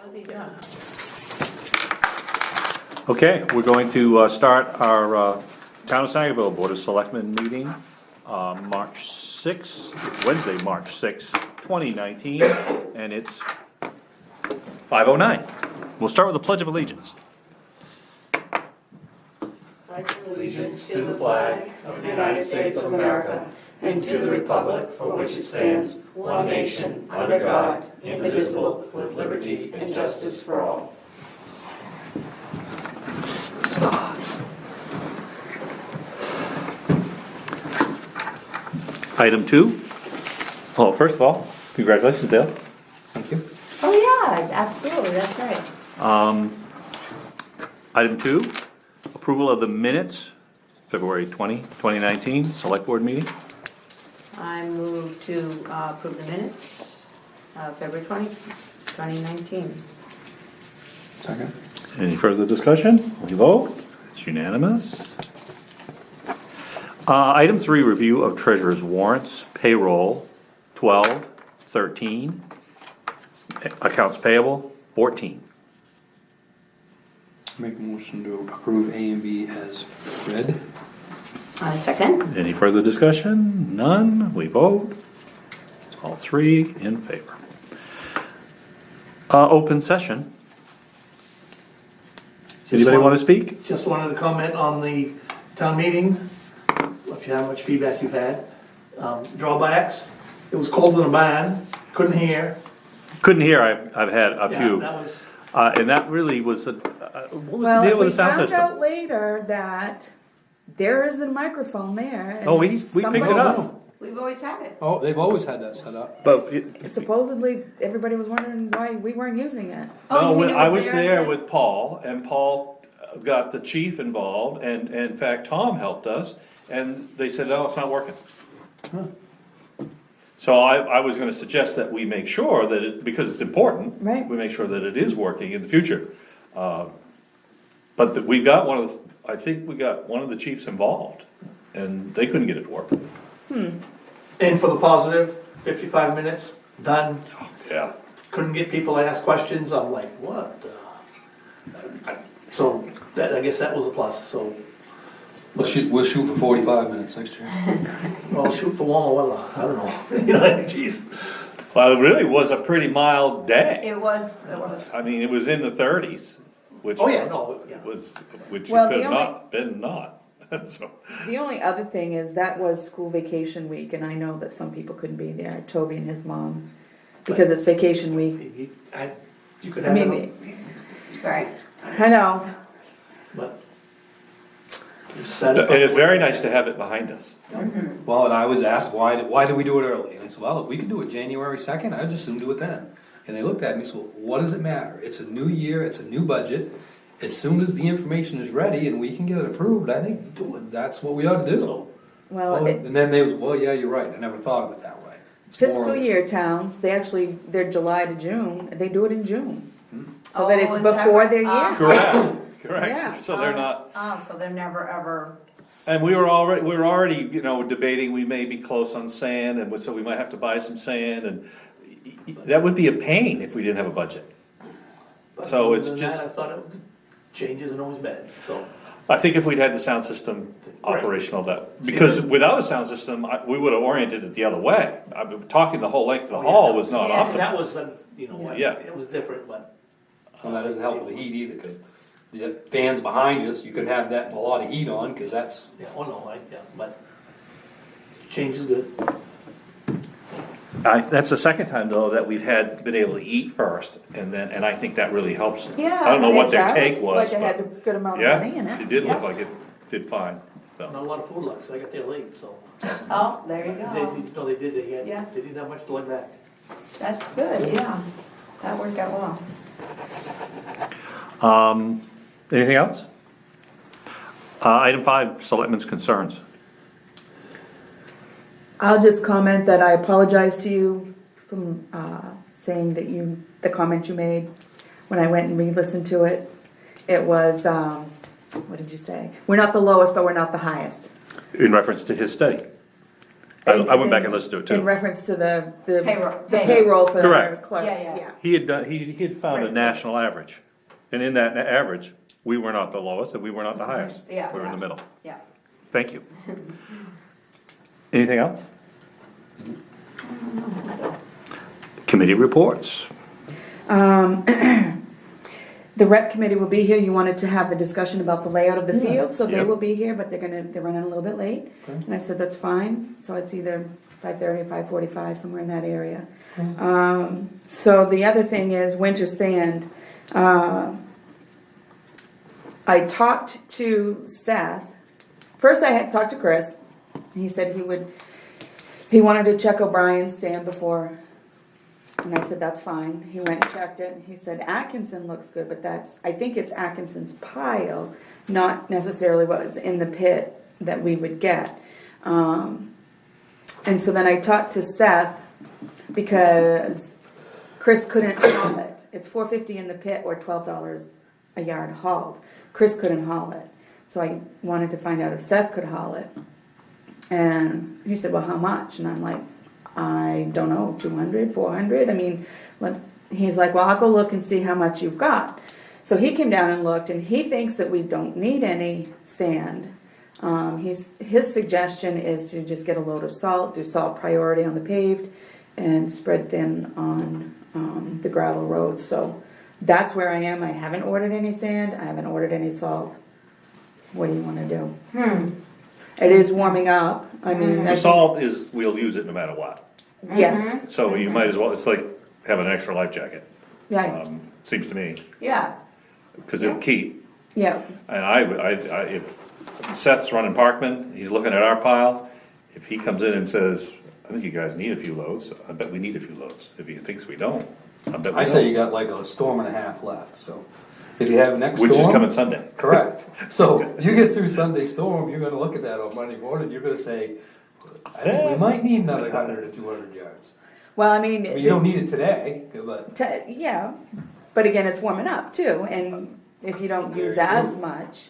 How's he doing? Okay, we're going to start our Town of Sangerville Board of Selectmen meeting, March 6th, Wednesday, March 6th, 2019, and it's 5:09. We'll start with the Pledge of Allegiance. Pledge allegiance to the flag of the United States of America and to the republic for which it stands, one nation, under God, indivisible, with liberty and justice for all. Item 2. Oh, first of all, congratulations, Dale. Thank you. Oh, yeah, absolutely, that's right. Item 2, approval of the minutes, February 20, 2019, Select Board meeting. I move to approve the minutes of February 20, 2019. Second. Any further discussion? We vote. It's unanimous. Item 3, review of treasurer's warrants, payroll, 12, 13, accounts payable, 14. Make a motion to approve A and B as read. Second. Any further discussion? None. We vote. All 3 in favor. Open session. Anybody want to speak? Just wanted to comment on the town meeting, if you have much feedback you've had. Drawbacks, it was cold in the barn, couldn't hear. Couldn't hear. I've had a Yeah, few. that was, And that really was, what was the Well, deal with we the sound found system? out later that there is a microphone there. and Oh, we picked it somebody up. was- We've always had it. Oh, they've always had that set up. But Supposedly, everybody was wondering why we weren't using it. Oh, no, you mean it I was on there set? with Paul, and Paul got the chief involved, and in fact, Tom helped us, and they said, no, it's not working. So I was gonna suggest that we make sure that it, because it's important. Right. We make sure that it is working in the future. But we got I think we got one of the chiefs involved, and they couldn't get it to work. and for the positive, 55 minutes, done, Yeah. couldn't get people to ask questions, I'm like, what? So, I guess that was a plus, so, We'll shoot for 45 minutes next year. well, shoot for warmer weather, I don't know, you know, geez. Well, it really was a pretty mild day. It was. I mean, it was in the 30s, which. Oh, yeah, no, yeah. Which it Well, could the have only- not been not, so. The only other thing is that was school vacation week, and I know that some people couldn't be there, Toby and his mom, because it's vacation week. You could I have mean, it, Right. I know, but. It is very nice to have it behind us. Well, and I was asked, why do we do it early? And I said, well, if we could do it January 2nd, I'd just soon do it then. And they looked at me and said, well, what does it matter? It's a new year, it's a new budget. As soon as the information is ready and we can get it approved, I think that's what we ought to do. So, well, Oh, and then they was, well, yeah, you're right, I never thought of it that way. It's fiscal more- year towns, they're July to June, they do it in June. So Oh, that it's is that before right? their year. Correct, Yeah. correct, so they're not, So they're never ever. and we were already, debating, we may be close on sand, and so we might have to buy some sand, and that would be a pain if we didn't have a budget. but So other it's than just- that, I thought change isn't always bad, so. I think if we'd had the sound system operational, because without a sound system, we would have oriented it the other way. I've been talking the whole length of the hall was not Yeah. And that optimal. was, Yeah. it was different, but. Well, that doesn't help with the heat either, because the fans behind us, you can have that a lot of heat on, because that's, Yeah, oh no, but change is good. That's the second time though that we've been able to eat first, and I think that really helps. Yeah. I don't know what their it take does, was, Like it had a but, good amount of money in yeah, it. it did look Yeah. like it did fine, Not so. a lot of food left, so I got there late, so. Oh, there you They, go. no, they did, Yeah. they didn't have much to look back. That's good, yeah. That worked out well. Anything else? Item 5, Selectmen's concerns. I'll just comment that I apologize to you from saying that the comment you made when I went and re-listened to it. It was, what did you say? We're not the lowest, but we're not the highest. In reference to his study. I went back and listened to it In too. reference to the Payroll. payroll for Correct. the clerks, Yeah, yeah. yeah. He had found a national average, and in that average, we were not the lowest and we were not the highest. Yeah. We were in the middle. Yeah. Thank you. Anything else? Committee reports. The rec committee will be here, you wanted to have the discussion about the layout of the field, so they Yep. will be here, but they're running a little bit late. Okay. And I said, that's fine, so it's either 5:30 or 5:45, somewhere in that area. So the other thing is winter sand. I talked to Seth, first I had talked to Chris, he said he wanted to check O'Brien's sand before. And I said, that's fine. He went and checked it. He said, Atkinson looks good, but I think it's Atkinson's pile, not necessarily what was in the pit that we would get. And so then I talked to Seth because Chris couldn't haul it. It's $4.50 in the pit or $12 a yard hauled. Chris couldn't haul it. So I wanted to find out if Seth could haul it. And he said, well, how much? And I'm like, I don't know, 200, 400. I mean, he's like, well, I'll go look and see how much you've got. So he came down and looked, and he thinks that we don't need any sand. His suggestion is to just get a load of salt, do salt priority on the paved, and spread thin on the gravel roads. So that's where I am. I haven't ordered any sand. I haven't ordered any salt. What do you want to do? It is warming up. I mean, I The think- salt is, we'll use it no matter what. Yes. So you might as well, it's like having an extra life jacket, Yeah. seems to me, Yeah. because it'll keep. Yeah. And if Seth's running Parkman, he's looking at our pile, if he comes in and says, I think you guys need a few loads, I bet we need a few loads. If he thinks we don't, I bet we don't. I say you got like a storm and a half left, so if you have next storm. Which is coming Sunday. Correct. So you get through Sunday storm, you're gonna look at that on Monday morning, you're gonna say, I think we might need another 100 or 200 yards. Well, I mean, I mean, you don't need it today, but. yeah, but again, it's warming up too, and if you don't use Very as true. much,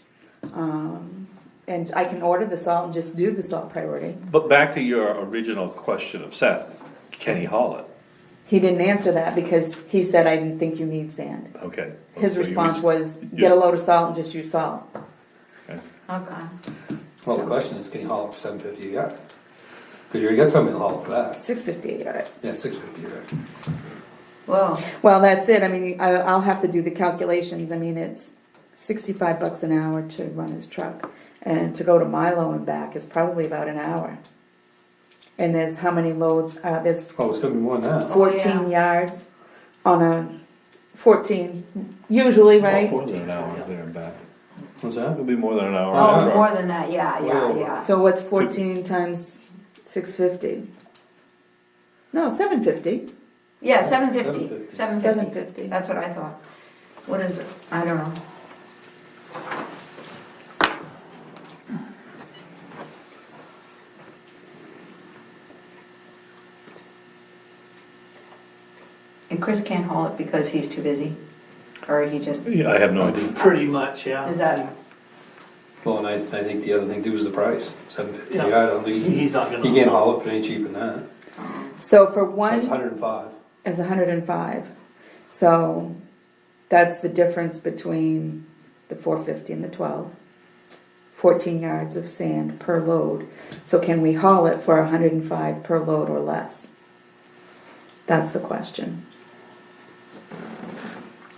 and I can order the salt and just do the salt priority. But back to your original question of Seth, can he haul it? He didn't answer that because he said, I didn't think you need sand. Okay. His So you response just- was, get a load of salt and just use salt. Okay. Okay. Well, the question is, can you haul it for $7.50 a yard? Because you already got somebody to haul it for that. $6.50 a yard. Yeah, $6.50 a yard. Well, Well, that's it, I mean, I'll have to do the calculations, I mean, it's $65 an hour to run his truck, and to go to Milo and back is probably about an hour. And there's how many loads, there's Oh, it's gonna be more than that. 14 yards on a 14, usually, right? More than an hour there and back. What's that? It'll be more than an hour on oh, the truck. more than that, yeah, yeah, yeah. So what's 14 times 650? No, 750. Yeah, 750. 750. 750. That's what I thought. What is it? I don't know. And Chris can't haul it because he's too busy? Or he just, Yeah, I have no idea. Pretty much, yeah. is that, Well, and I think the other thing too is the price, $7.50 a Yeah. yard, I don't think He's not gonna. you can't haul it for any cheaper than that. So for So one, it's 105. is 105. So that's the difference between the 450 and the 12. 14 yards of sand per load. So can we haul it for 105 per load or less? That's the question.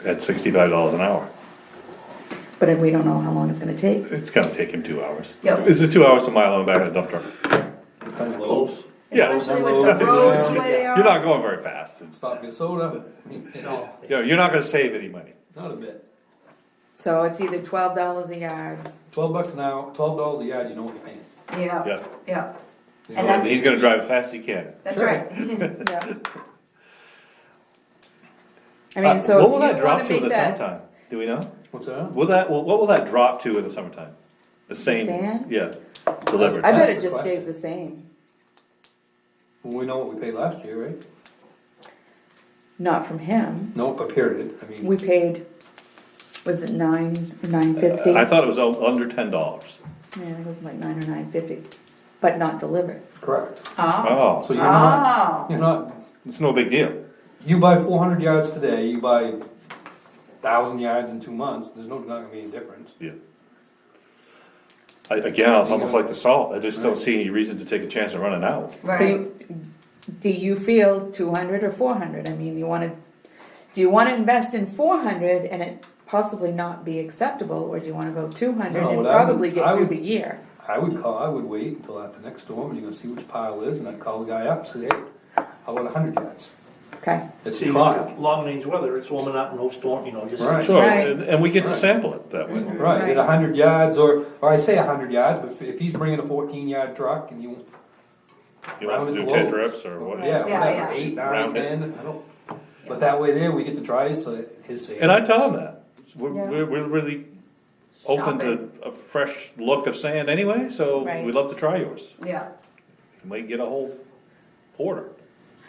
At $65 an hour. But we don't know how long it's gonna take. It's gonna take him 2 hours. Yep. Is it 2 hours to Milo and back in a dump truck? Kind of low. Close. Yeah. especially with the It's- roads the way they You're are? not going very fast. Stop and get soda. No. You're not gonna save any money. Not a bit. So it's either $12 a yard. $12 an hour, $12 a yard, you know what you're paying. Yeah, Yeah. yeah, You And know, that's- He's gonna drive as fast as he can. that's Sure. right. Yeah. I mean, so What will if that you drop wanna to in the make that summertime? Do we know? What's that? What will that drop to in the summertime? The same, sand? yeah, delivered. I bet That's it the just question. stays the same. Well, we know what we paid last year, right? Not from him. Nope, a period, I mean, We paid, was it 950? I thought it was under $10. Yeah, it was like 9 or 950, but not delivered. Correct. Oh. So Oh. you're not, It's no big deal. you buy 400 yards today, you buy 1,000 yards in 2 months, there's not gonna be any difference. Yeah. Again, it's almost like the salt, I just don't see any reason to take a chance of running out. So Right. do you feel 200 or 400? I mean, do you wanna invest in 400 and it possibly not be acceptable, or do you wanna go 200 No, and what I would- probably I get through would- the year? I would wait until after next storm, and you're gonna see which pile is, and I'd call the guy up, and say, hey, how about 100 yards? Okay, It's See, a trial. long range weather, it's warming up, no storm, just. Right. Sure, Right. and we get to sample it that way. Right, at 100 yards, or I say 100 yards, but if he's bringing a 14-yard truck and you, You want us to do Round it 10 to trips or what? yeah, Yeah, whatever, yeah. 8, 9, Round it. 10, I don't, but that way there, we get to try, so his safety. And I tell them that, Yeah. we're really open to a fresh look of sand anyway, so Right. we'd love to try yours. Yeah. You might get a whole order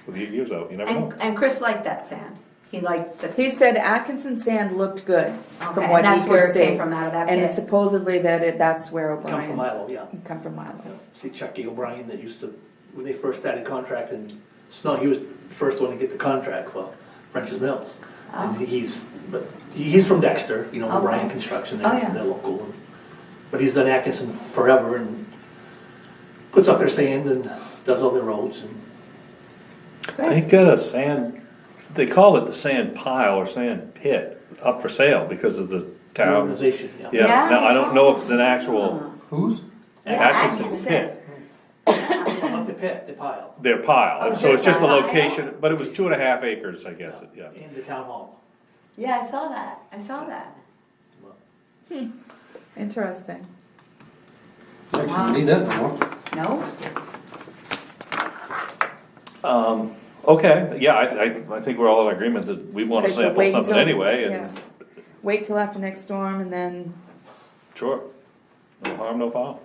with your years out, you never know. And Chris liked that sand. He liked the. he said Atkinson sand looked good Okay, from what and he that's where could it came see. from, out of that And pit. supposedly that's where Come O'Brien's. from Milo, yeah. Come from Milo. See Chucky O'Brien that used to, when they first started contracting snow, he was the first one to get the contract for French's Mills. And he's from Dexter, O'Brien Okay. Construction, Oh, yeah. they're local. But he's done Atkinson forever and puts up their sand and does all their roads and. They got a sand, they call it the sand pile or sand pit up for sale because of the town. Organization, yeah. Yeah, Yeah, now I I don't saw know that. if it's an actual Who's? Yeah, Atkinson's Atkinson. pit, Not the pit, the pile, their pile, Oh, so it's just the just a pile? location, but it was 2.5 acres, I guess, yeah. and the town hall. Yeah, I saw that. I saw that. Interesting. Yeah, you need that no more. No? Okay, yeah, I think we're all in agreement that we wanna Okay, so sample wait something until- anyway, yeah. and, Wait till after next storm and then, sure, no harm, no foul.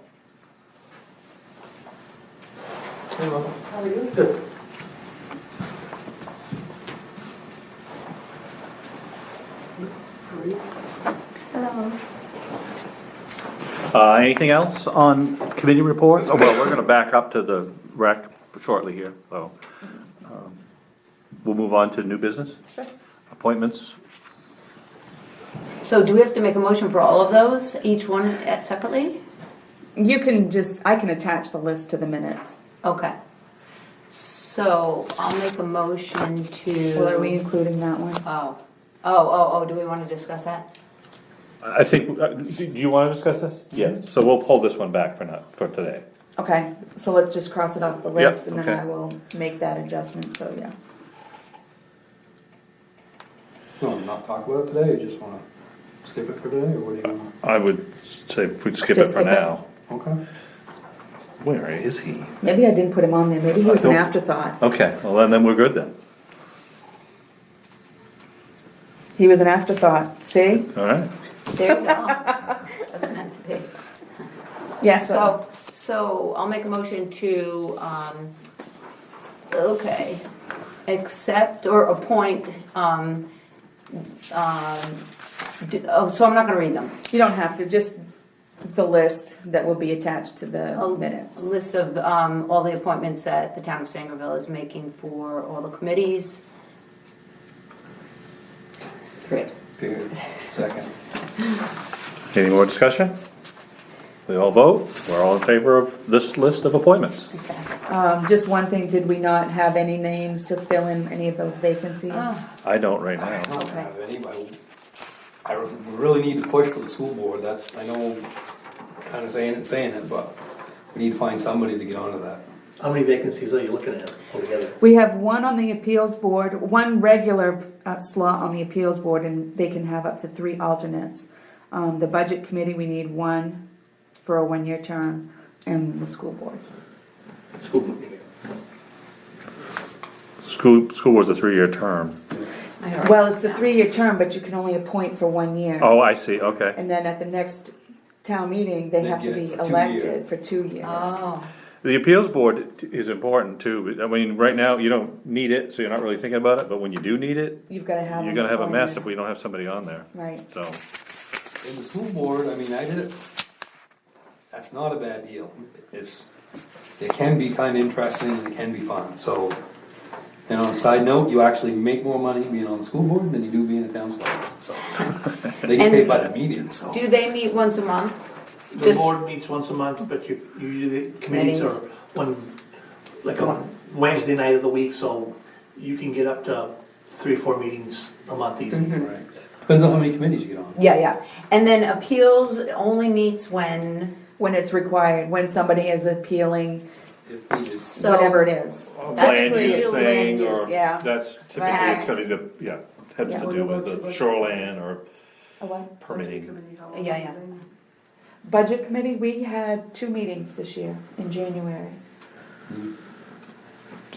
Good. Hello. Anything else on committee reports? Oh, well, we're gonna back up to the rec shortly here, so, we'll move on to new business. Appointments, So do we have to make a motion for all of those, each one separately? you can I can attach the list to the minutes. Okay. So I'll make a motion to. Well, are we including that one? Oh, do we want to discuss that? I think, do you wanna discuss this? Yes. So we'll pull this one back for today. Okay, so let's just cross it off the list and then okay. I will make that adjustment, so yeah. You wanna not talk about it today, or you just wanna skip it for today, or what do you want? I would say we'd skip it Just for skip it. now. Okay. Where is he? Maybe I didn't put him on there, maybe he was an don't- afterthought. Okay, well then we're good then, He was an afterthought, see? alright. There you go. Wasn't meant to be. Yeah, So I'll make a motion to, okay, accept or appoint, so I'm not gonna read them. you don't have to, just the list that will be attached to the A minutes. list of, all the appointments that the town of Sangerville is making for all the committees. Great. Period. Second. Any more discussion? We all vote, we're all in favor of this list of appointments. Just one thing, did we not have any names to fill in any of those vacancies? I don't right I now. don't have any, but I really need to push for the school board, that's, I know, kinda saying it, but we need to find somebody to get onto that. How many vacancies are you looking at altogether? We have one on the appeals board, one regular slot on the appeals board, and they can have up to 3 alternates. The budget committee, we need one for a 1-year term, and the school board. School board meeting. School was a 3-year term. Well, it's a 3-year term, but you can only appoint for 1 year. Oh, I see, okay. And then at the next town meeting, they They have to get it be for 2 elected years. for 2 years. Oh, The appeals board is important too, I mean, right now, you don't need it, so you're not really thinking about it, but when you do need it, You've gotta have. you're them gonna have a mess if appointed. we don't have somebody on there, Right. so. In the school board, I mean, I did it, that's not a bad deal. It's it can be kinda interesting and it can be fun, so. And on a side note, you actually make more money being on the school board than you do being a town selectman, so. They get paid by the meeting, so. Do they meet once a month? The Just- board meets once a month, but usually the committees are on Wednesday night of the week, so you can get up to 3 or 4 meetings a month easy. Right. Depends on how many committees you get on. Yeah. And then appeals only meets when, When it's required, when somebody is appealing, If needed. so. whatever it is. Land Typically, use it's land thing, use, or, yeah. that's typically, Tax. it's gonna be has Yeah. to do with the shoreline or A what? permitting. Yeah. Budget committee, we had 2 meetings this year in January.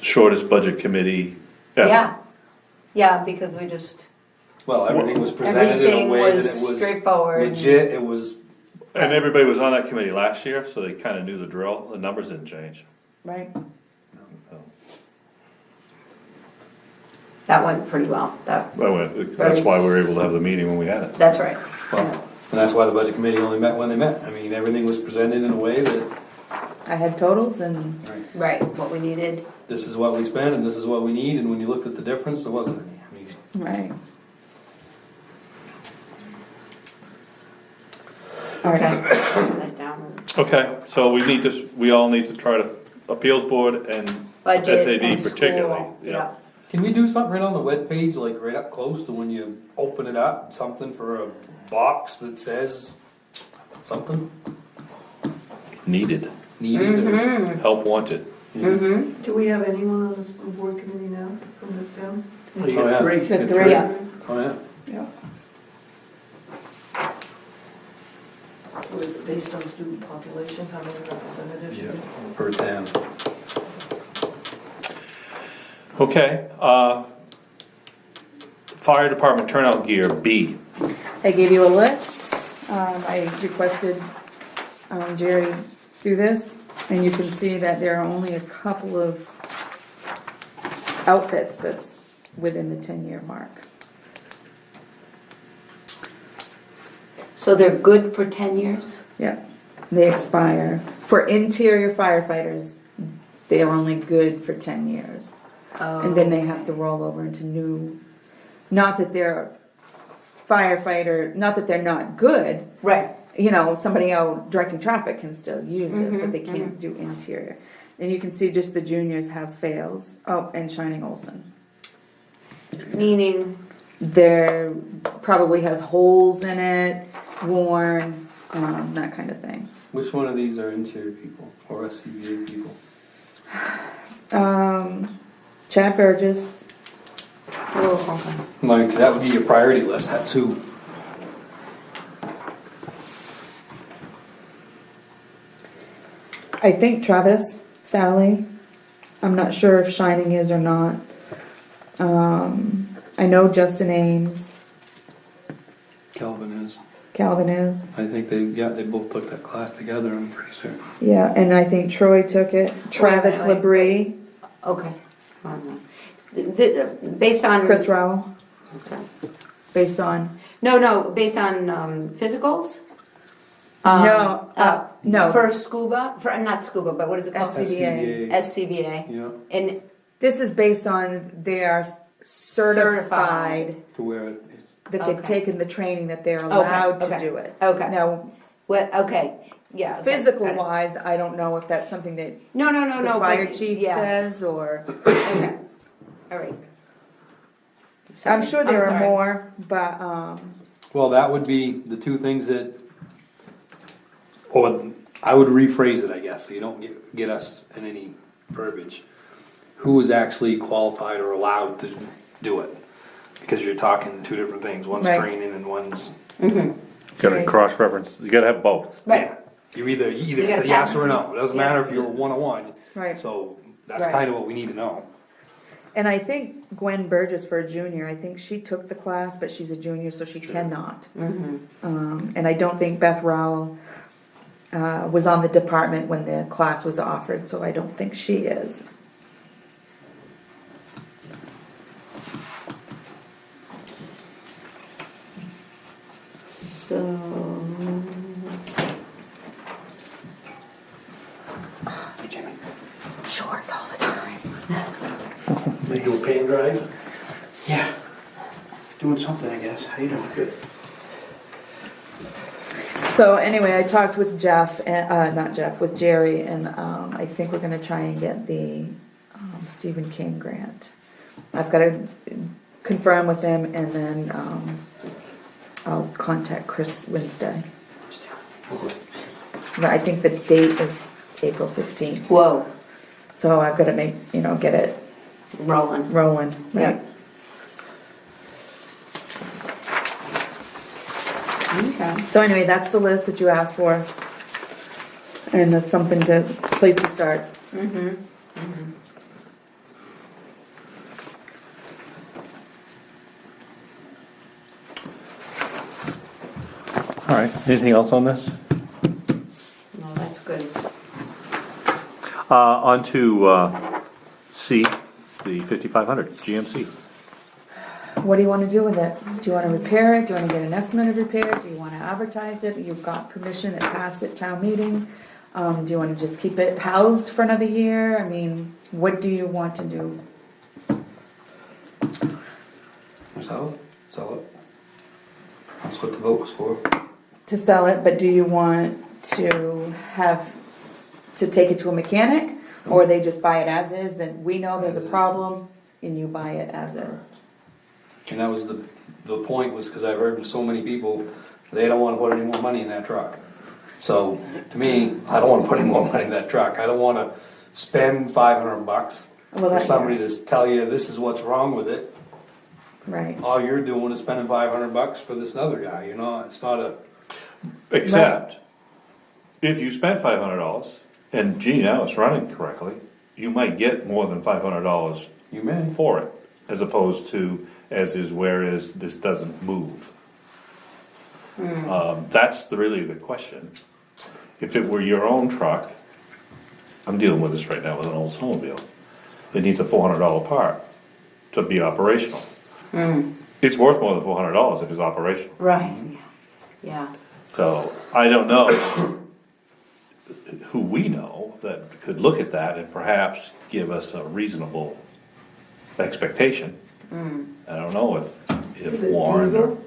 Shortest budget committee ever. Yeah, because we just, Well, everything was presented in a everything way that was it was straightforward. legit, it was, And everybody was on that committee last year, so they kinda knew the drill, the numbers didn't change. Right. That went pretty well, that's Why we were able to have the meeting when we had it. right. well, and that's why the budget committee only met when they met. I mean, everything was presented in a way that, I had totals and, Right, what we needed. this is what we spent and this is what we need, and when you looked at the difference, there wasn't any. I mean, right. Okay. Put that down. Okay, so we all need to try to, appeals board and Budget SAD and particularly, school, yeah. can we do something right on the webpage, like right up close to when you open it up, something for a box that says something Needed, needed? or- help wanted. Mm-hmm. Do we have anyone on the school board committee now from this town? Well, you Oh, got yeah. 3. The It's 3. right. Yeah. Oh, yeah. Yeah. Or is it based on student population, how many representatives? you get? Per town. Okay, fire department turnout gear, B. I gave you a list. I requested Jerry do this, and you can see that there are only a couple of outfits that's within the 10-year mark. So they're good for 10 years? Yeah, they expire. For interior firefighters, they are only good for 10 years. And then they have to roll over into new, not that they're not that they're not good. Right. You know, somebody out directing traffic can still use it, but they can't do interior. And you can see just the juniors have fails. Oh, and Shining Olson. Meaning, There probably has holes in it, worn, that kind of thing. Which one of these are interior people or SCBA people? Chad Burgess, oh, Like, that would be your priority list, that's who. I think Travis, Sally. I'm not sure if Shining is or not. I know Justin Ames, Calvin is. Calvin is. I think they both took that class together, I'm pretty certain. Yeah, and I think Troy took it. Travis wait. Labrie, okay. I don't know. Based on. Chris Rowell, Sorry. based on. No, based on physicals? No. For scuba, not scuba, but what is it called? SCBA. SCBA. Yeah, And This is based on they are certified to where it's, that they've Okay. taken the training that they're allowed to okay. do it. Okay. Now, what, okay, yeah. okay, physical got it. wise, I don't know if that's something that No, the fire but- chief yeah, says or. Okay, all right. I'm sure there are sorry. more, but well, that would be the two things that, or I would rephrase it, I guess, so you don't get us in any verbiage. Who is actually qualified or allowed to do it? Because you're talking two different things, one's Right. training and one's, Gotta Right. cross-reference, you gotta have both. Right. yeah. You either You it's gotta a yes pass. or a no, it doesn't Yeah. matter if you're a one-on-one. Right. So that's Right. kind of what we need to know. and I think Gwen Burgess for a junior, I think she took the class, but she's a junior, so she cannot. And I don't think Beth Rowell was on the department when the class was offered, so I don't think she is. So, They do a pay and drive? Yeah. Doing something, I guess. How you doing? Good. So anyway, I talked with Jeff, not Jeff, with Jerry, and I think we're gonna try and get the Stephen King grant. I've gotta confirm with him, and then I'll contact Chris Wednesday. But I think the date is April 15th, Whoa, so I've gotta get it rolling. rolling, right? Okay. So anyway, that's the list that you asked for. And that's something place to start. Mm-hmm. All right, anything else on this? No, that's good. On to C, the 5500 GMC. What do you wanna do with it? Do you wanna repair it? Do you wanna get an estimate of repair? Do you wanna advertise it? You've got permission, it passed at town meeting. Do you wanna just keep it housed for another year? I mean, what do you want to do? Sell it, sell it. That's what the vote was for. To sell it, but do you want to take it to a mechanic? Or they just buy it as is, then we know there's a problem and you buy it as is? And that was the point was because I've heard from so many people, they don't wanna put any more money in that truck. So, to me, I don't wanna put any more money in that truck. I don't wanna spend $500 Well, for that- somebody to tell you this is what's wrong with it. Right. All you're doing is spending $500 for this other guy, you know, it's not a, Except, if you spend $500, and gee, now it's running correctly, you might get more than $500 you may. for it, as opposed to as is, whereas this doesn't move. That's really the question. If it were your own truck, I'm dealing with this right now with an old snowmobile, it needs a $400 part to be operational. It's worth more than $400 if it's operational. Right. Yeah. So, I don't know who we know that could look at that and perhaps give us a reasonable expectation. I don't know if Warren or,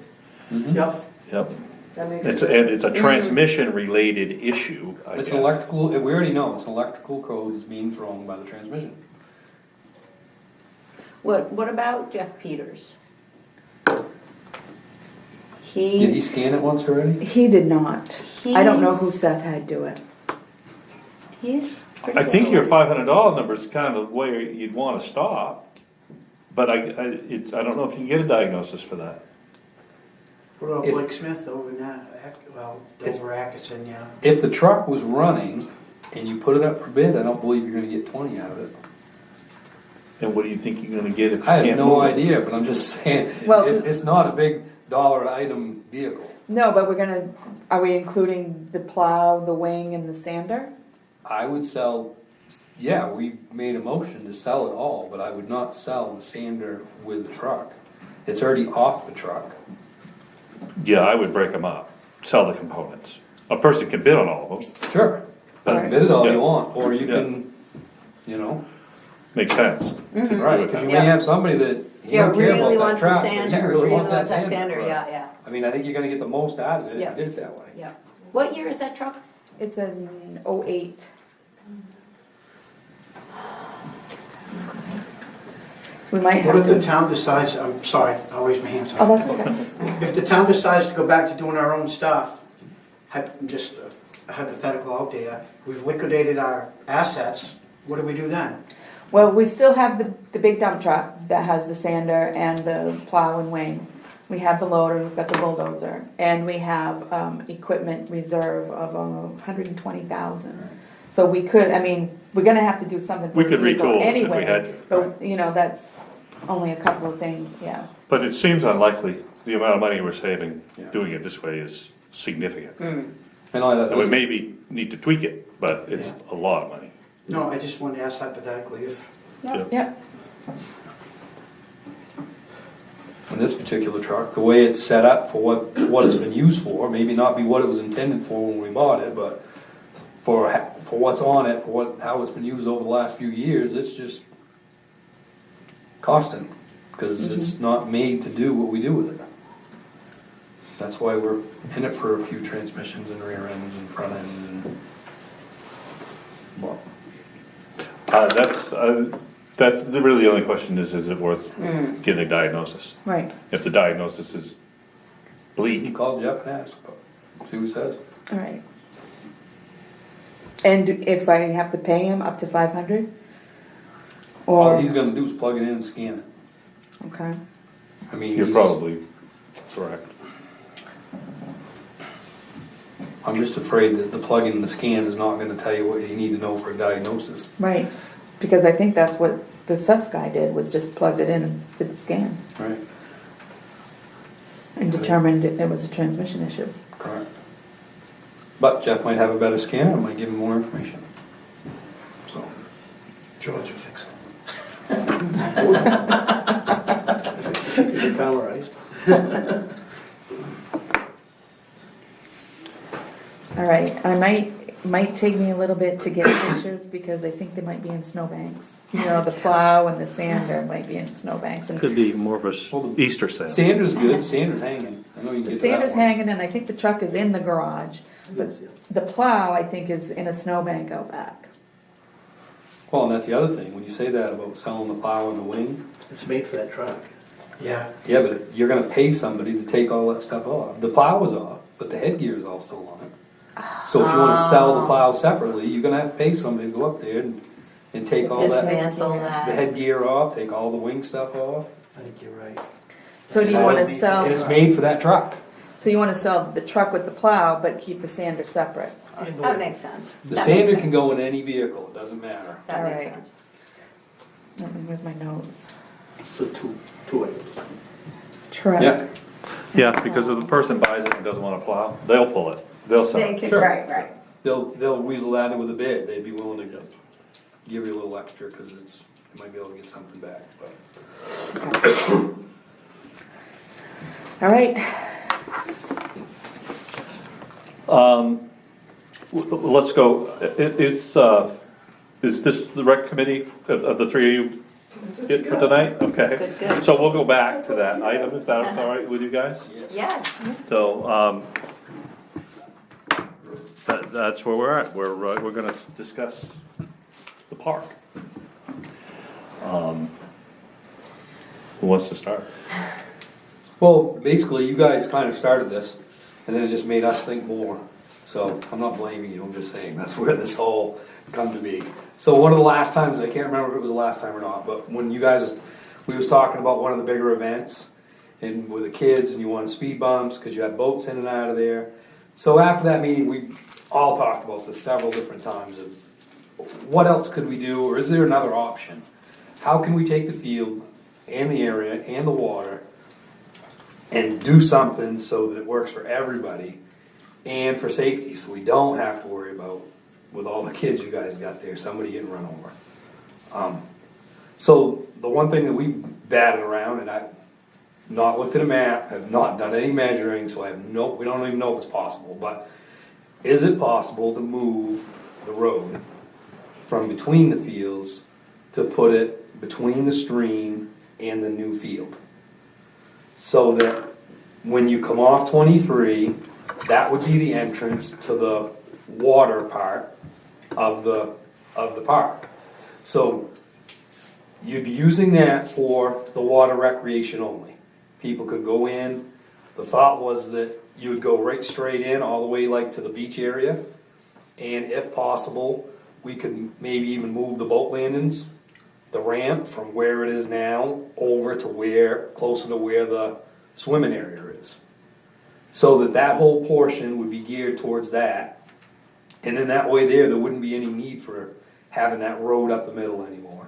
Yep. yep. It's a transmission related issue, I It's guess. an electrical, we already know, it's an electrical code that's being thrown by the transmission. What about Jeff Peters? Did he scan it once already? He did not. I don't know who He's- Seth had do it. He's. I think your $500 number is kind of where you'd wanna stop, but I don't know if you can get a diagnosis for that. What about If- Blake Smith over in that, over Atkinson, yeah. If the truck was running and you put it up for bid, I don't believe you're gonna get 20 out of it. And what do you think you're gonna get if you I have can't no move it? idea, but I'm just saying, Well- it's not a big dollar item vehicle. No, but are we including the plow, the wing, and the sander? I would sell, yeah, we made a motion to sell it all, but I would not sell the sander with the truck. It's already off the truck. Yeah, I would break them up, sell the components. A person can bid on all of them, Sure. Alright. Bid it all Yeah. you want, or you Yeah. can, you know, makes sense. to do right, it because that you way. may have somebody that, he Yeah, don't care really about that wants the truck, but he sander, really wants that sander, sander. yeah, yeah, I mean, I think you're gonna get the most out of it if Yeah. you did it that way. yeah. What year is that truck? It's an 08. We might What have if the to. town decides, I'm sorry, I'll raise my hand. Oh, sorry. that's okay. If the town decides to go back to doing our own stuff, just a hypothetical out there, we've liquidated our assets, what do we do then? Well, we still have the big dump truck that has the sander and the plow and wing. We have the loader, we've got the bulldozer, and we have equipment reserve of 120,000. So we could, I mean, we're gonna have to do something for We the could vehicle retool if we anyway. had to. But, that's only a couple of things, yeah. But it seems unlikely, the amount of money we're saving Yeah. doing it this way is significant. And all that, And we maybe need to tweak it, but it's a lot of money. No, I just wanted to ask hypothetically if, Yep. in this particular truck, the way it's set up for what it's been used for, maybe not be what it was intended for when we bought it, but for what's on it, how it's been used over the last few years, it's just, costing, because it's not made to do what we do with it. That's why we're in it for a few transmissions and rear ends and front ends and. Well, That's really the only question is it worth getting a diagnosis? Right, If the diagnosis is you can bleak, call Jeff and ask, but see what he says. all right. And if I have to pay him up to 500? All Or, he's gonna do is plug it in and scan it. okay, I mean, you're he's- probably correct. I'm just afraid that the plug in and the scan is not gonna tell you what you need to know for a diagnosis. right, because I think that's what the sus guy did, was just plugged it in and did the scan, Right. and determined it was a transmission issue. Correct. But Jeff might have a better scanner, might give him more information. So, George will fix it. You're colorized. All right, might take me a little bit to get pictures, because I think they might be in snowbanks. You know, the plow and the sander might be in snowbanks, and Could be more of Well, a the- Easter sale. Sander's good, Sander's hanging. I know you can the get to that sander's one. hanging, and I think the truck is in the garage. But Yes, yeah. the plow, I think, is in a snowbank out back. Well, and that's the other thing, when you say that about selling the plow and the wing, It's made for that truck. Yeah, yeah, but you're gonna pay somebody to take all that stuff off. The plow is off, but the headgear is all still on it. So if you wanna sell the plow separately, you're gonna have to pay somebody to go up there and take all that, Dismantle the that. headgear off, take all the wing stuff off. I think you're right. So do you wanna sell, And it's made for that truck. so you wanna sell the truck with the plow, but keep the sander separate? And the That way- makes sense. The That sander makes can sense. go in any vehicle, it doesn't matter. That makes Alright. sense. Where's my notes? So two items. Truck. Yeah. Yeah, because if the person buys it and doesn't wanna plow, they'll pull it, they'll sell They it. can, Sure. right. They'll weasel that in with a bid, they'd be willing to give you a little extra, cause you might be able to get something back, but. All right, Let's go, is this the rec committee of the three of you it for tonight? Okay. Good. So we'll go back to that item, is that all right with you guys? Yeah, So, that's where we're at, we're gonna discuss the park. Who wants to start? Well, basically, you guys kind of started this, and then it just made us think more. So I'm not blaming you, I'm just saying, that's where this all come to be. So one of the last times, I can't remember if it was the last time or not, but when you guys, we was talking about one of the bigger events, and with the kids, and you wanted speed bumps, cause you had boats in and out of there. So after that meeting, we all talked about this several different times of what else could we do, or is there another option? How can we take the field and the area and the water and do something so that it works for everybody and for safety, so we don't have to worry about, with all the kids you guys got there, somebody getting run over. So the one thing that we batted around, and I've not looked at a map, have not done any measuring, so we don't even know if it's possible, but is it possible to move the road from between the fields to put it between the stream and the new field? So that when you come off 23, that would be the entrance to the water part of the park. So you'd be using that for the water recreation only. People could go in, the thought was that you would go right straight in, all the way like to the beach area. And if possible, we could maybe even move the boat landings, the ramp from where it is now over to closer to where the swimming area is. So that whole portion would be geared towards that. And then that way there wouldn't be any need for having that road up the middle anymore.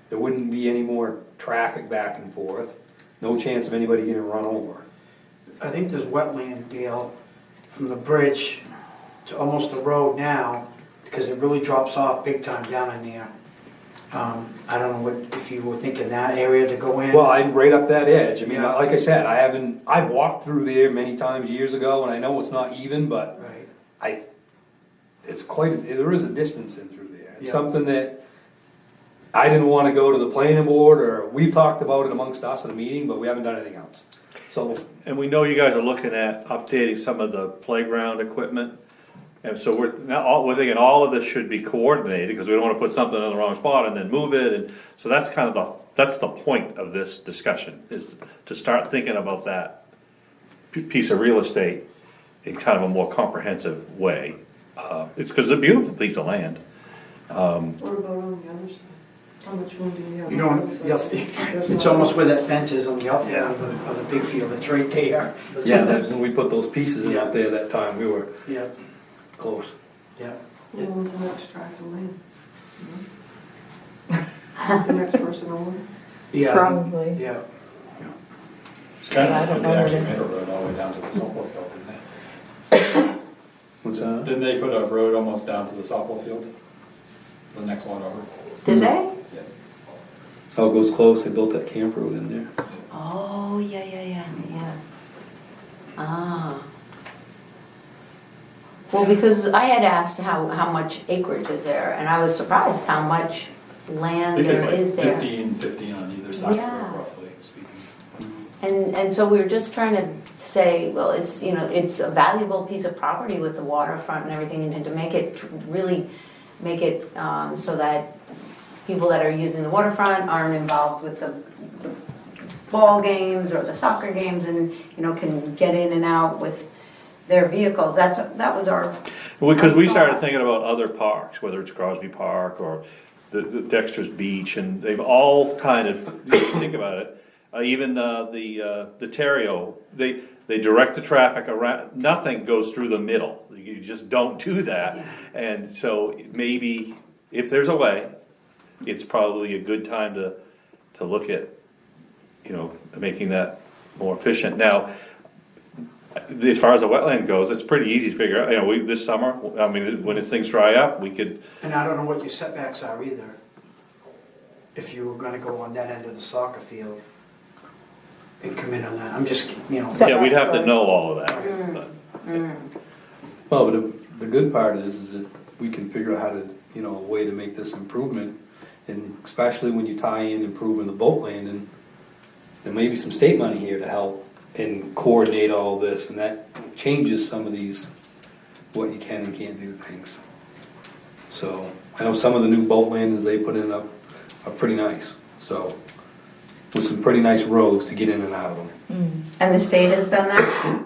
There wouldn't be any more traffic back and forth. No chance of anybody getting run over. I think there's wetland deal from the bridge to almost the road now, because it really drops off big time down in there. I don't know if you were thinking that area to go in. Well, I'm right up that edge. I mean, Yeah. like I said, I've walked through there many times years ago, and I know it's not even, but Right. there is a distance in through there. It's Yeah. something that I didn't wanna go to the planning board, or we've talked about it amongst us in a meeting, but we haven't done anything else. So, And we know you guys are looking at updating some of the playground equipment. And so we're thinking all of this should be coordinated, because we don't wanna put something in the wrong spot and then move it, and so that's kind of that's the point of this discussion, is to start thinking about that piece of real estate in kind of a more comprehensive way. It's because it's a beautiful piece of land. What about on the other side? How much room do you have? You don't, it's almost where that fence is on the outfield of the big field, it's right there. yeah, when we put those pieces in out there that time, we were Yeah, close. yeah. Who owns the next tract of land? The next person over? Yeah. Probably. Yeah. I don't know what it is. Made a road all the way down to the softball field, didn't they? What's that? Didn't they put a road almost down to the softball field? The next one over? Did they? Yeah. Oh, it goes close, they built that camp road in there. Oh, yeah. Ah. Well, because I had asked how much acreage is there, and I was surprised how much I land think it's there like is there. 15 on either side, Yeah. roughly speaking. And so we were just trying to say, well, it's, you know, it's a valuable piece of property with the waterfront and everything, and to make it, really make it so that people that are using the waterfront aren't involved with the ball games or the soccer games, and, you know, can get in and out with their vehicles. That was our. Because we started thinking about other parks, whether it's Crosby Park or the Dexter's Beach, and they've all kind of, you think about it, even the Terrio, they direct the traffic around, nothing goes through the middle. You just don't do that. Yeah. And so maybe, if there's a way, it's probably a good time to look at, you know, making that more efficient. Now, as far as the wetland goes, it's pretty easy to figure out, you know, this summer, I mean, when things dry up, we could, And I don't know what your setbacks are either. If you were gonna go on that end of the soccer field and come in on that, I'm just, you know. yeah, we'd have to know all of that. but- Well, but the good part is if we can figure out how to, you know, a way to make this improvement, and especially when you tie in improving the boat landing, there may be some state money here to help and coordinate all this, and that changes some of these, what you can and can't do things. So, I know some of the new boat landings they put in are pretty nice, so, with some pretty nice roads to get in and out of them. And the state has done that?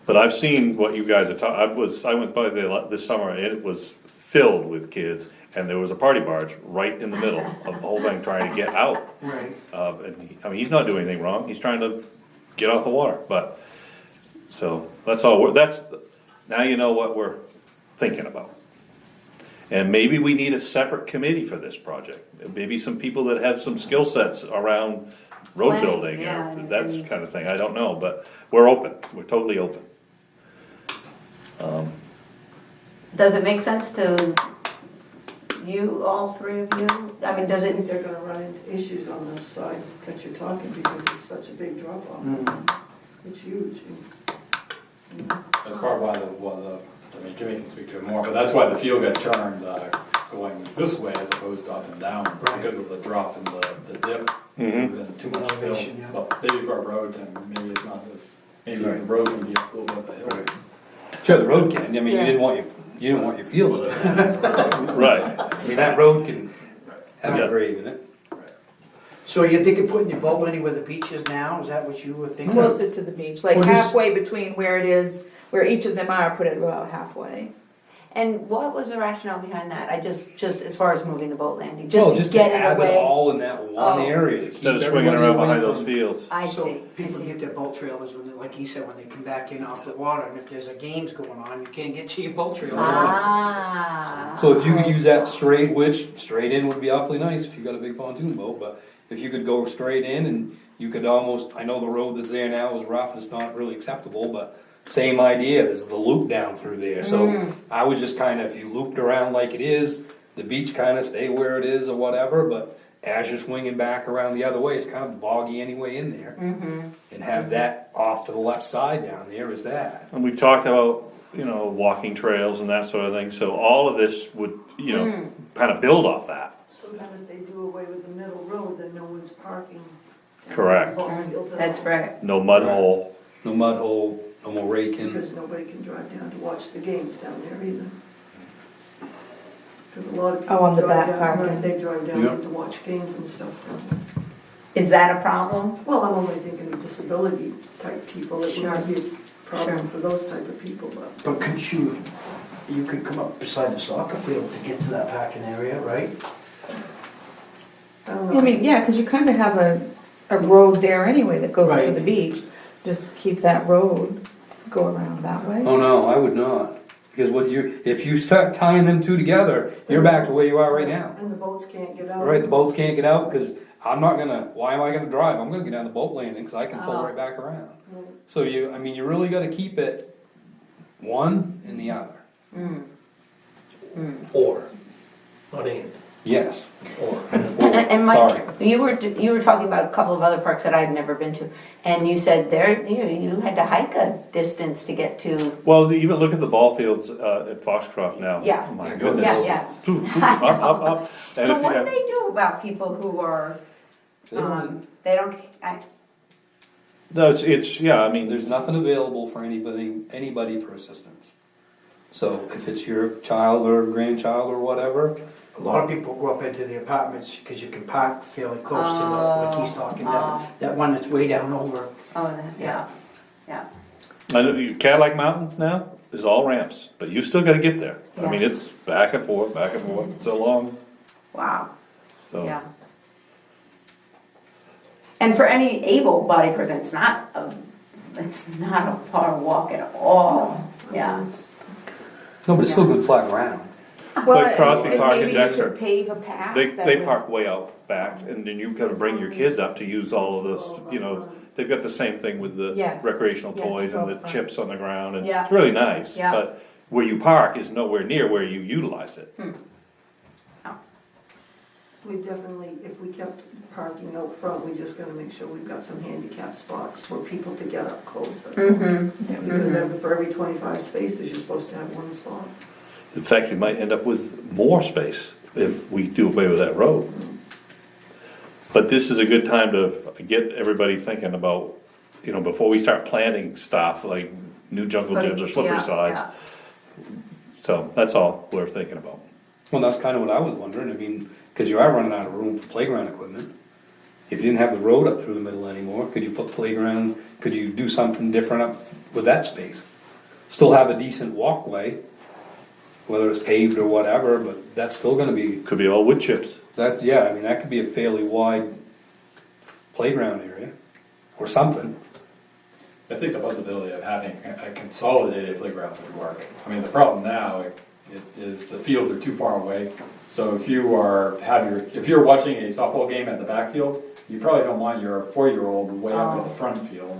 But I've seen what you guys are talking, I went by there this summer, and it was filled with kids, and there was a party barge right in the middle of the whole thing trying to get out. Right. I mean, he's not doing anything wrong, he's trying to get off the water, but, so, that's all, now you know what we're thinking about. And maybe we need a separate committee for this project, maybe some people that have some skill sets around road Planning, building, yeah, or and- that kind of thing, I don't know, but we're open, we're totally open. Does it make sense to you, all three of you? I mean, does I it? think they're gonna run into issues on this side that you're talking, because it's such a big drop off. It's huge. That's part of why I mean, Jimmy can speak to it more, but that's why the field got turned, going this way as opposed to up and down, because of the drop in the dip. And too much fill, Elevation, yeah. but maybe for a road, and maybe it's not as, maybe the road can be a little bit of a hill. Sure, the road can, I mean, Yeah. you didn't want your field. Right. I mean, that road can have Yeah. a grade in it. So you're thinking putting your boat landing where the beach is now, is that what you were thinking? Closer to the beach, like Or just- halfway between where it is, where each of them are, put it about halfway. And what was the rationale behind that? I just as far as moving the boat landing, Well, just just to to get it have it away? all in that one Oh. area. to Instead of keep swinging everybody around away behind from- those fields. I So see, I people see. get their boat trailers when, like he said, when they come back in off the water, and if there's a games going on, you can't get to your boat trailer. Ah. So if you could use that straight, which straight in would be awfully nice if you got a big pontoon boat, but if you could go straight in and you could almost, I know the road that's there now is rough and it's not really acceptable, but same idea, there's the loop down through there, so I was just kinda, if you looped around like it is, the beach kinda stay where it is or whatever, but as you're swinging back around the other way, it's kind of boggy anyway in there. And have that off to the left side down there is that. And we've talked about, you know, walking trails and that sort of thing, so all of this would, you know, kind of build off that. So then if they do away with the middle road, then no one's parking. down Correct. the ball field at That's all, right. No mud hole. No mud hole, no more raking. Because nobody can drive down to watch the games down there either. Because a lot of Oh, on people the drive back down, parking. they drive Yeah. down to watch games and stuff down there. Is that a problem? Well, I'm only thinking of disability type people, it Sure. might be a problem Sure. for those type of people, but. But couldn't you could come up beside the soccer field to get to that parking area, right? I don't know. I mean, yeah, because you kind of have a road there anyway that goes to Right. the beach. Just keep that road, go around that way. Oh, no, I would not. Because if you start tying them two together, you're back to where you are right now. And the boats can't get out. Right, the boats can't get out, because why am I gonna drive? I'm gonna get down the boat landing, because I can pull Oh. right back around. Right. So you really gotta keep it one and the other. Or, Not in. yes, or. And Sorry. Mike, you were talking about a couple of other parks that I've never been to, and you said you had to hike a distance to get to. Well, even look at the ball fields at Foxcroft now. Yeah. Oh my goodness. Yeah, Up. And So if what you do they do about people who are, they don't, No, yeah, I mean, There's nothing available for anybody for assistance. So if it's your child or grandchild or whatever, A lot of people go up into the apartments because you can park fairly close to the, like he's talking about, that one that's way down over. yeah. I know Cadillac Mountain now is all ramps, but you still gotta get there. I mean, Yeah. it's back and forth, it's a long, Wow, so. yeah. And for any able-bodied person, it's not a far walk at all, yeah. no, but it's still good flat ground. Like Crosby and Park and maybe you Dexter. could pave a path. They that would- park way out back, and then you gotta bring your kids up to use all of this, they've got the same thing with the Yeah. recreational Yeah, toys and the front. chips on the ground, and Yeah. it's really nice. Yeah. But where you park is nowhere near where you utilize it. We definitely, if we kept parking out front, we just gotta make sure we've got some handicap spots for people to get up close, that's all. Because for every 25 spaces, you're supposed to have one spot. In fact, you might end up with more space if we do away with that road. But this is a good time to get everybody thinking about, before we start planning stuff like new jungle gyms or Yeah, slippery slides. yeah. So that's all we're thinking about. Well, that's kind of what I was wondering, because you are running out of room for playground equipment. If you didn't have the road up through the middle anymore, could you could you do something different up with that space? Still have a decent walkway, whether it's paved or whatever, but that's still gonna be, Could be all wood chips. that could be a fairly wide playground area, or something. I think the possibility of having a consolidated playground would work. I mean, the problem now it is the fields are too far away. So if you're watching a softball game at the backfield, you probably don't want your 4-year-old way up at the front field.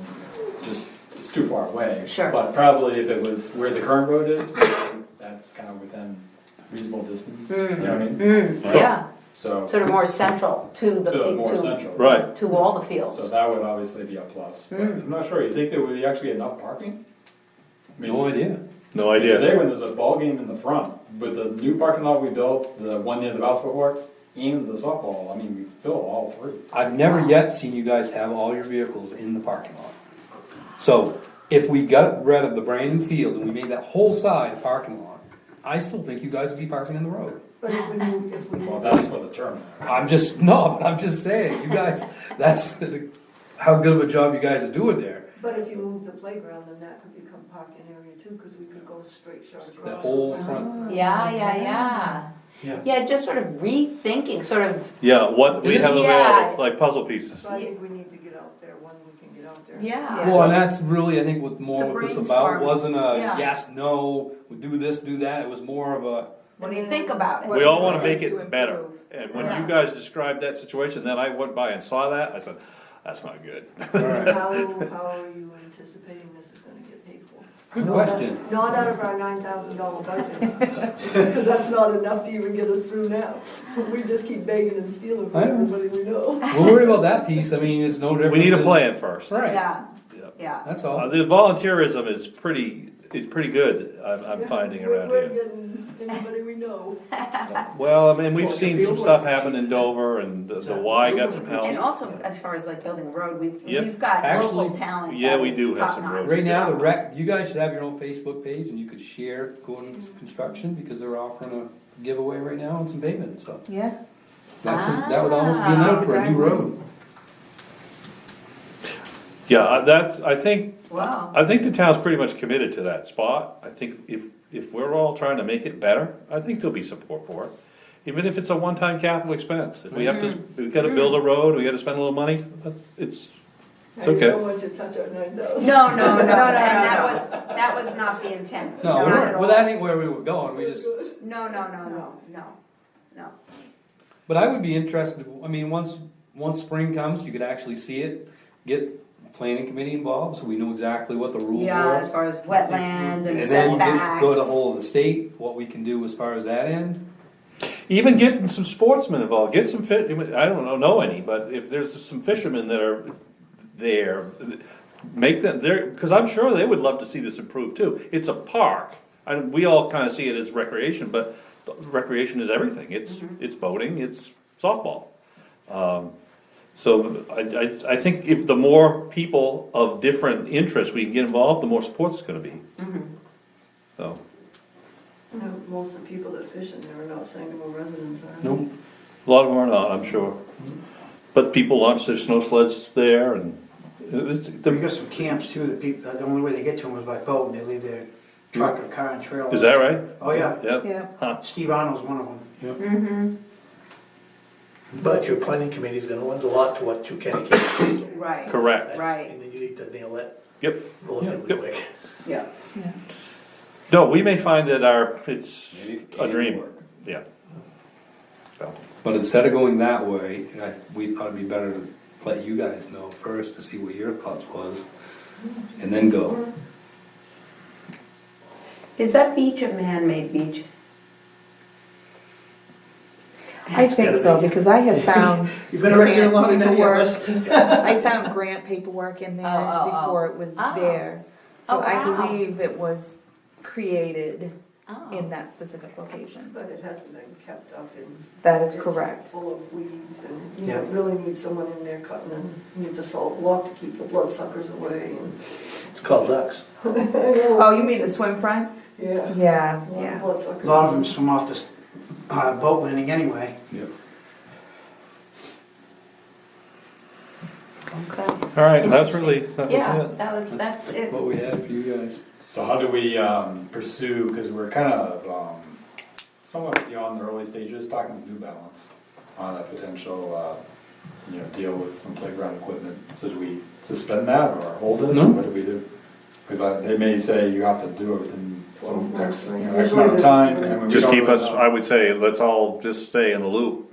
Just, it's too far away. Sure. But probably if it was where the current road is, that's kind of within reasonable distance, you know what I mean? Yeah, So, sort of more central to the, more central. Right. to all the fields. So that would obviously be a plus. But I'm not sure, you think there would be actually enough parking? I mean, No idea. No Today, idea. when there's a ball game in the front, with the new parking lot we built, the one near the basketball courts, and the softball, I mean, we fill all three. I've never yet seen you guys have all your vehicles in the parking lot. So if we got rid of the brand new field and we made that whole side a parking lot, I still think you guys would be parking on the road. But if we Well, move, that's for the terminal. I'm just saying, you guys, that's how good of a job you guys are doing there. but if you move the playground, then that could become parking area too, because we could go straight shot across. The whole front, Yeah. Yeah, just sort of rethinking, sort of, Yeah, what we have Yeah. available, like puzzle pieces. So I think we need to get out there when we can get out there. yeah. well, and that's really, I think what more The what this about brainstorming. wasn't a Yeah. yes, no, we do this, do that, it was more of a, What do you think about it? We all wanna What make to it better. improve. And when Yeah. you guys described that situation, then I went by and saw that, I said, that's not good. alright, How are you anticipating this is gonna get paid for? good question. Not out of our $9,000 budget, because that's not enough to even get us through now. We just keep begging and stealing I from know. everybody we know. We'll worry about that piece, I mean, it's no different. We need a than- plan first. Right. Yeah, Yeah. Yeah. That's all. The volunteerism is pretty good, I'm finding around We're here. getting anybody we know. Well, I mean, we've Well, seen the some field stuff work. happen in Dover, and the Y got some And help. also, as far as like building a road, Yep. we've got Actually, local talent. yeah, that we is do have some top-notch. roads. Right now, the rec, you guys should have your own Facebook page and you could share Gordon Construction because they're offering a giveaway right now on some pavement, so. Yeah. That would almost be enough for a new road. Yeah, I think Wow. the town's pretty much committed to that spot. I think if we're all trying to make it better, I think there'll be support for it. Even if it's a one-time capital expense, if we have to, we gotta build a road, we gotta spend a little money, it's I just okay. don't want you to touch our 9,000. No, and that was not the intent. No, Not at well, all. that ain't where we were going, we just, No. but I would be interested, I mean, once spring comes, you could actually see it, get planning committee involved, so we know exactly what the rules Yeah, as were. far as wetlands and And then setbacks. go to whole of the state, what we can do as far as that end. Even getting some sportsmen involved, get some I don't know any, but if there's some fishermen that are there, make them there, because I'm sure they would love to see this improved too. It's a park, and we all kind of see it as recreation, but recreation is everything. It's boating, it's softball. So I think if the more people of different interests we can get involved, the more support it's gonna be. So, You know, most of the people that fish in there are not Sangamore residents, are they? Nope. a lot of them are not, I'm sure. But people launch their snow sleds there, and it's, We got some camps too, that people, the only way they get to them is by boat, and they leave their truck or car and trailer. is that right? Oh, yeah. Yeah. Yeah. Huh. Steve Arnold's one of them. But your planning committee's gonna lend a lot to what you can and can't do. Right. Correct. That's- Right. And then you need to nail it Yep. relatively Yep. quick. Yeah. No, we may find that it's Maybe a dream, work. yeah. So, But instead of going that way, we thought it'd be better to let you guys know first to see what your thoughts was, and then go. Is that beach a man-made beach? I think so, because I have found You've been around here grant longer than any of us. paperwork. I found grant paperwork in there Oh. before it was Oh. there. So Oh, I wow. believe it was created Oh. in that specific location. But it hasn't been kept up and. That is it's correct. Full of weeds and you Yeah. really need someone in there cutting and you need the salt block to keep the bloodsuckers away and. It's called ducks. Oh, you mean the swim front? Yeah. Yeah, A lot of yeah. bloodsuckers. A lot of them swim off this boat landing anyway. Yep. Okay. all right, that was Yeah, it. that's it. What we had for you guys. So how do we pursue, because we're kind of somewhat beyond the early stages, talking with New Balance on a potential, deal with some playground equipment. So do we suspend that or hold it? No. What do we do? Because they may say you have to do it within some 12 months, X, right? X Usually amount of the- time. and we Just don't keep really us, know. I would say, let's all just stay in the loop.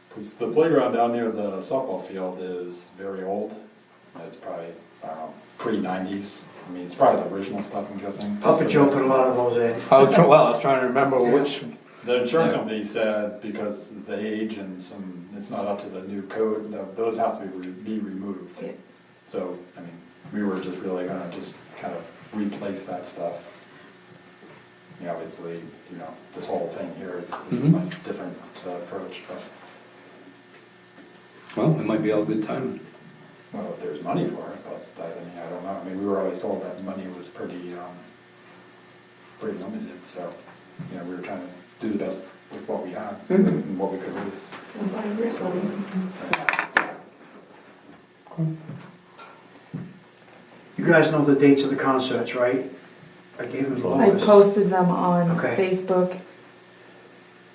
Because the playground down near the softball field is very old. It's probably, I don't know, pre-90s. I mean, it's probably the original stuff, I'm guessing. Papa Joe put a lot of those in. I was trying to remember which, The insurance company said because the age and it's not up to the new code, those have to be removed. Yeah. So, I mean, we were just really gonna just kind of replace that stuff. Obviously, this whole thing here is a Mhm. much different approach, but, well, it might be all good timing. well, if there's money for it, but I don't know. I mean, we were always told that money was pretty limited, so, we were trying to do the best with what we had and what we could raise. And I agree, so You guys know the dates of the concerts, right? I gave them the I list. posted them on Okay. Facebook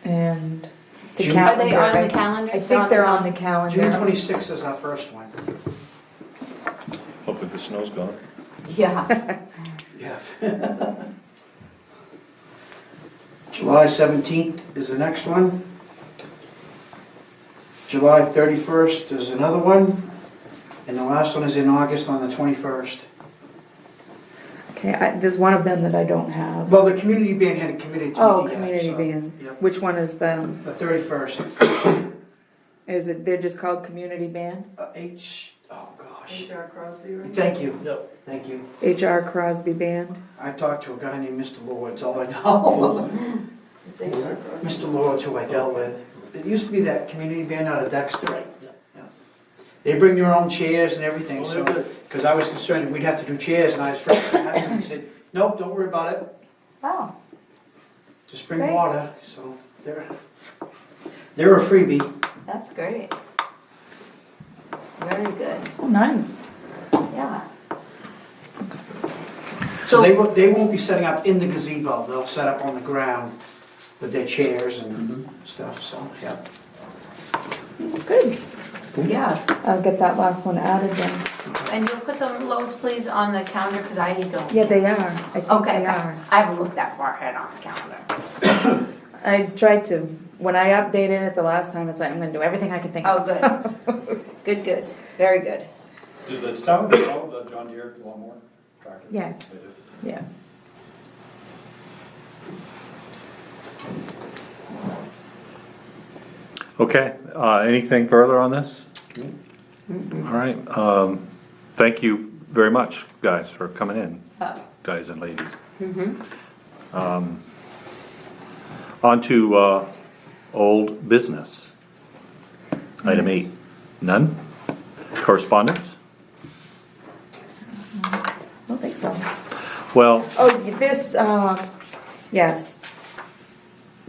and the June- Are they calendar. on the calendar? I think they're on the calendar. June 26th is our first one. Hopefully the snow's gone. Yeah. Yeah. July 17th is the next one. July 31st is another one. And the last one is in August on the 21st. Okay, there's one of them that I don't have. Well, the community band had committed to it. Oh, yet, community so, band. yep. Which one is them? The 31st. Is it, they're just called community band? Oh God. gosh. HR Crosby, right? Thank you, Yep. thank you. HR Crosby Band. I talked to a guy named Mr. Lord's, all I know. It's HR Crosby. Mr. Lord's who I dealt with. It used to be that community band out of Dexter. Right, yeah. They bring their own chairs and everything, Oh, so, they're good. because I was concerned that we'd have to do chairs, and I was afraid to have them. He said, nope, don't worry about it, Oh, just bring Great. water, so they're a freebie. that's great. Very good, Oh, nice. yeah. So they won't be setting up in the gazebo, they'll set up on the ground with their chairs and stuff, so, yeah. Good. Yeah, I'll get that last one added then. and you'll put the Lowe's please on the calendar, because I need to. Yeah, they are. I think Okay, they are. I haven't looked that far ahead on the calendar. I tried to, when I updated it the last time, it's like, I'm gonna do everything I can think Oh, of. good. Good, good, very good. Did the town sell the John Deere lawnmower tractor? Yes. They did. Yeah. Okay, anything further on this? All right, thank you very much, guys, for coming in, Oh. guys and ladies. On to old business. Item 8, none? Correspondence? I don't think so. Well, Oh, this, yes.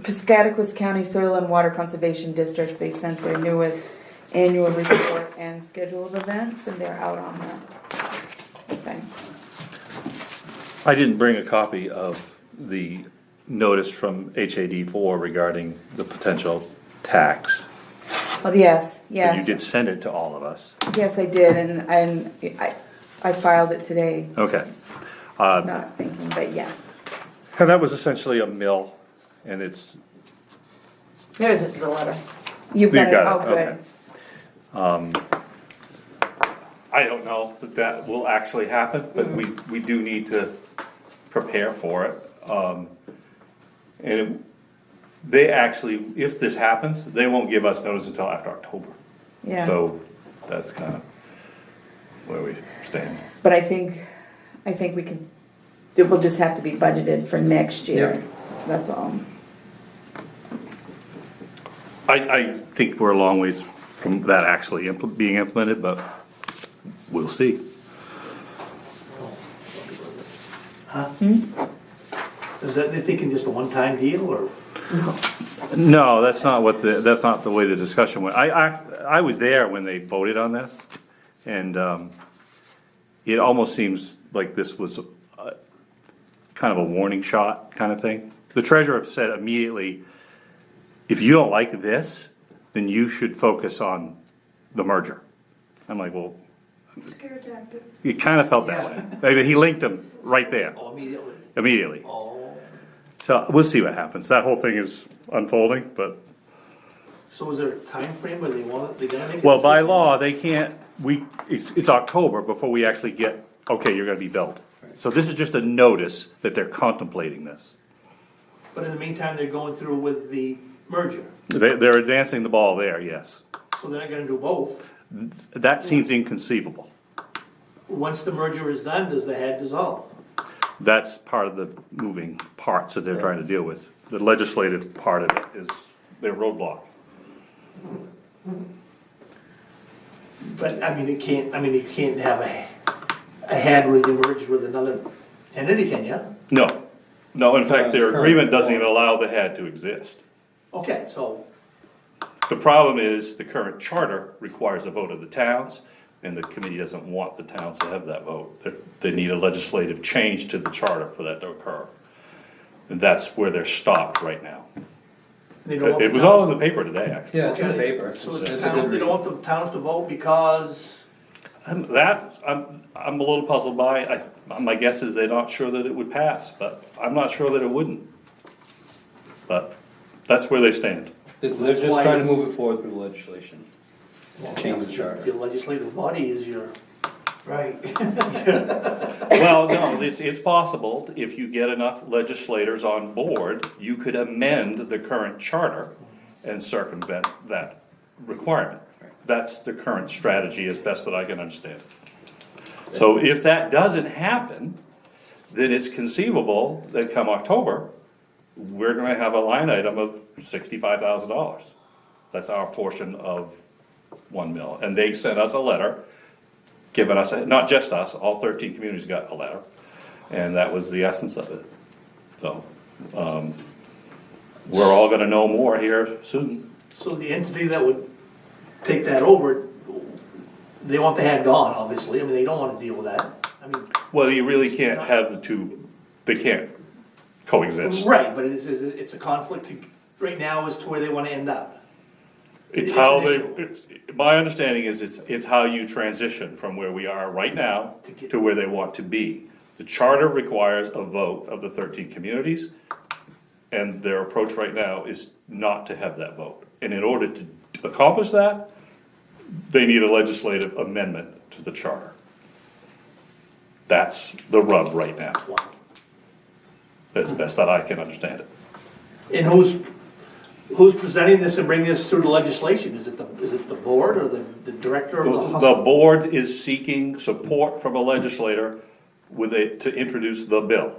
Piscataquis County Soil and Water Conservation District, they sent their newest annual report and schedule of events, and they're out on that. Okay. I didn't bring a copy of the notice from HAD4 regarding the potential tax. Oh, yes, But you yes. did send it to all of us. Yes, I did, and I filed it today, Okay. not thinking, but yes. And that was essentially a mill, and it's, There's the letter. You've You got it, got oh, it, good. I don't know that that will actually happen, but we do need to prepare for it. They actually, if this happens, they won't give us notice until after October. Yeah, So that's kind of where we stand. but I think we can, it will just have to be budgeted for next year, Yep. that's all. I think we're a long ways from that actually being implemented, but we'll see. Huh? Is that, they thinking just a one-time deal, or? No, that's not the way the discussion went. I was there when they voted on this, and it almost seems like this was kind of a warning shot kind of thing. The treasurer said immediately, if you don't like this, then you should focus on the merger. I'm like, well, Scare tactic. it kind of felt that way. Maybe he linked them right there, Oh, immediately? immediately. Oh, So we'll see what happens. That whole thing is unfolding, but, so is there a time frame where they want it, they gonna make a well, by decision? law, they can't, it's October before we actually get, okay, you're gonna be billed. So this is just a notice that they're contemplating this. But in the meantime, they're going through with the merger, They're advancing the ball there, yes. so they're not gonna do both. That seems inconceivable. Once the merger is done, does the head dissolve? That's part of the moving parts that they're trying to deal with. The legislative part of it is their roadblock. But, I mean, you can't have a head with the merge with another entity, can you? No, in fact, their it's current. agreement doesn't even allow the head to exist. Okay, so, The problem is, the current charter requires a vote of the towns, and the committee doesn't want the towns to have that vote. They need a legislative change to the charter for that to occur. And that's where they're stopped right now. they don't want It the was all in towns- the paper today, actually. Yeah, it's in the paper. So It's the a town, good they read. don't want the towns to vote because, I'm a little puzzled by. My guess is they're not sure that it would pass, but I'm not sure that it wouldn't. But that's where they stand. They're That's just why trying to it's- move it forward through legislation. Change the charter. your legislative body is your, Right. Well, no, it's possible, if you get enough legislators on board, you could amend the current charter and circumvent that requirement. That's the current strategy as best that I can understand it. So if that doesn't happen, then it's conceivable that come October, we're gonna have a line item of $65,000. That's our portion of 1 mil. And they sent us a letter, giving us, not just us, all 13 communities got a letter. And that was the essence of it. So, we're all gonna know more here soon. So the entity that would take that over, they want the head gone, obviously, I mean, they don't wanna deal with that, I mean. Well, you really can't have the two, they can't coexist. Right, but it's a conflict right now as to where they wanna end up. It's It's how an they, issue. my understanding is it's how you transition from where we are right now To get- to where they want to be. The charter requires a vote of the 13 communities, and their approach right now is not to have that vote. And in order to accomplish that, they need a legislative amendment to the charter. That's the rub right now, as best that I can understand it. And who's presenting this and bringing this through the legislation? Is it the board or the director of the The hospital? board is seeking support from a legislator to introduce the bill.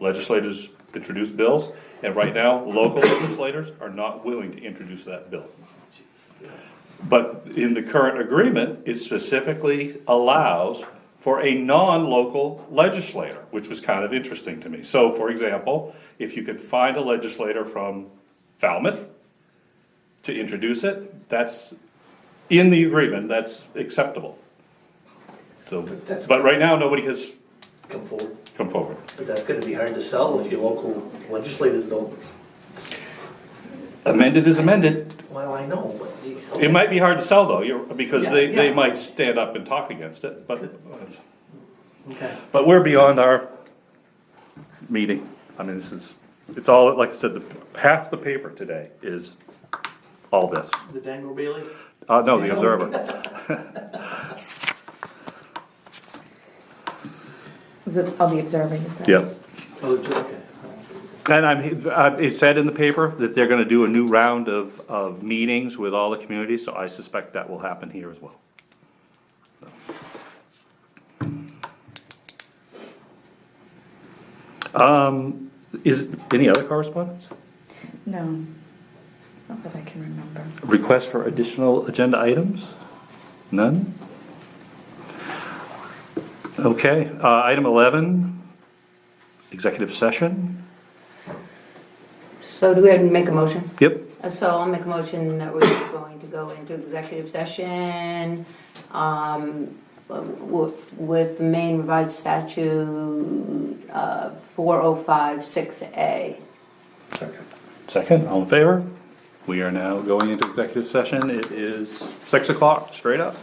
Legislators introduce bills, and right now, local legislators are not willing to introduce that bill. But in the current agreement, it specifically allows for a non-local legislator, which was kind of interesting to me. So, for example, if you could find a legislator from Falmouth to introduce it, that's in the agreement, that's acceptable. So, but right now, nobody has Come forward, come forward. but that's gonna be hard to sell if your local legislators don't. Amended is amended. Well, I know, but geez. It might be hard to sell though, because they Yeah. might stand up and talk against it, Okay. but we're beyond our meeting. I mean, it's all, like I said, half the paper today is all this. The Dangle Bailey? No, the Observer. Is it, I'll be observing, is that? Yep. Oh, okay. And it said in the paper that they're gonna do a new round of meetings with all the communities, so I suspect that will happen here as well. Is, any other correspondence? No, not that I can remember. Request for additional agenda items? None? Okay, item 11, executive session. So do we have to make a motion? Yep. So I'll make a motion that we're going to go into executive session, with Maine Revised Statute, 4056A. Second, all in favor? We are now going into executive session. It is 6 o'clock, straight up.